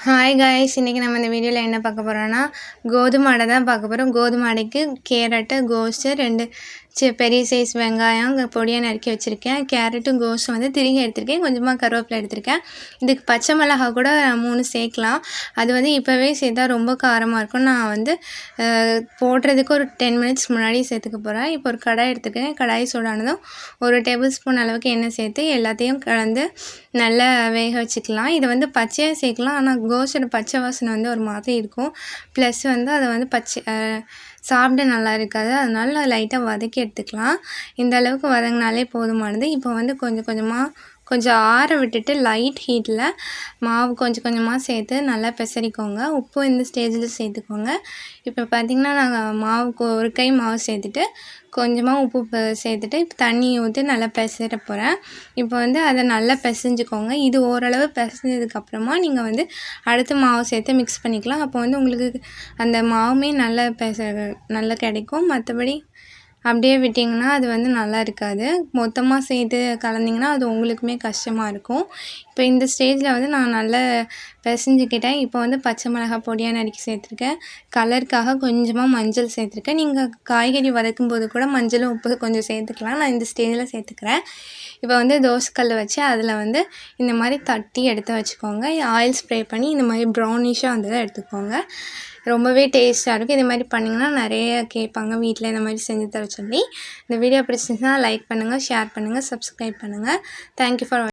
Hi guys, இன்றைக்கி நம்ம இந்த வீடியோவில் என்ன பார்க்க போகிறோன்னா கோதுமை அடை தான் பார்க்க போகிறோம். கோதுமை அடைக்கு கேரட்டு, கோஸு, 2 பெரிய சைஸ் வெங்காயம் பொடியாக நறுக்கி வச்சுருக்கேன். கேரட்டும் கோஸும் வந்து திருகி எடுத்திருக்கேன். கொஞ்சமாக கருவேப்பிலை எடுத்திருக்கேன். இதுக்கு பச்சை மிளகா கூட 3 சேர்க்கலாம். அது வந்து இப்போவே சேர்த்தா ரொம்ப காரமாக இருக்கும். நான் வந்து போடுறதுக்கு ஒரு 10 மினிட்ஸ் முன்னாடி சேர்த்துக்க போகிறேன். இப்போ ஒரு கடாய் எடுத்துக்கேன். கடாய் சூடானதும் 1 டேபிள் ஸ்பூன் அளவுக்கு எண்ணெய் சேர்த்து எல்லாத்தையும் கலந்து நல்லா வேக வச்சுக்கலாம். இதை வந்து பச்சையாக சேர்க்கலாம். ஆனால் கோஸோட பச்சை வாசனை வந்து ஒரு மாதிரி இருக்கும். ப்ளஸ் வந்து அதை வந்து சாப்பிட நல்லா இருக்காது. அதனால லைட்டாக வதக்கி எடுத்துக்கலாம். இந்த அளவுக்கு வதங்கினாலே போதுமானது. இப்போ வந்து கொஞ்சம் ஆற விட்டுட்டு லைட் ஹீட்டில் மாவு கொஞ்சம் கொஞ்சமாக சேர்த்து நல்லா பெசரிக்கோங்க. உப்பு இந்த ஸ்டேஜில் சேர்த்துக்கோங்க. இப்போ பார்த்திங்கன்னா நாங்கள் மாவுக்கு ஒரு கை மாவு சேர்த்துட்டு கொஞ்சமாக உப்பு சேர்த்துட்டு இப்போ தண்ணி ஊற்றி நல்லா பெசற போகிறேன். இப்போ வந்து அதை நல்லா பிசைஞ்சுக்கோங்க. இது ஓரளவு பிசைஞ்சதுக்கப்புறமா நீங்கள் வந்து அடுத்து மாவு சேர்த்து மிக்ஸ் பண்ணிக்கலாம். அப்போ வந்து உங்களுக்கு அந்த மாவுமே நல்லா கிடைக்கும். மற்றபடி அப்படியே விட்டிங்கன்னா அது வந்து நல்லா இருக்காது. மொத்தமாக சேர்த்து கலந்திங்கன்னா அது உங்களுக்குமே கஷ்டமாக இருக்கும். இப்போ இந்த ஸ்டேஜில் வந்து நான் நல்லா பிசைஞ்சிக்கிட்டேன். இப்போ வந்து பச்சை மிளகாய் பொடியாக நறுக்கி சேர்த்துருக்கேன். கலருக்காக கொஞ்சமாக மஞ்சள் சேர்த்துருக்கேன். நீங்கள் காய்கறி வதக்கும்போது கூட மஞ்சளும் உப்பு கொஞ்சம் சேர்த்துக்கலாம். நான் இந்த ஸ்டேஜில் சேர்த்துக்கிறேன். இப்போ வந்து தோசைக்கல் வச்சு அதில் வந்து இந்த மாதிரி தட்டி எடுத்து வச்சுக்கோங்க. ஆயில் ஸ்ப்ரே பண்ணி இந்த மாதிரி ப்ரௌனிஷாக வந்து எடுத்துக்கோங்க. ரொம்பவே டேஸ்ட்டாக இருக்கும். இது மாதிரி பண்ணிங்கன்னா நிறைய கேட்பாங்க வீட்டில் இந்த மாதிரி செஞ்சு தர சொல்லி. இந்த வீடியோ பிடிச்சிருந்துச்சுன்னா லைக் பண்ணுங்கள், ஷேர் பண்ணுங்கள், சப்ஸ்கிரைப் பண்ணுங்கள். Thank you for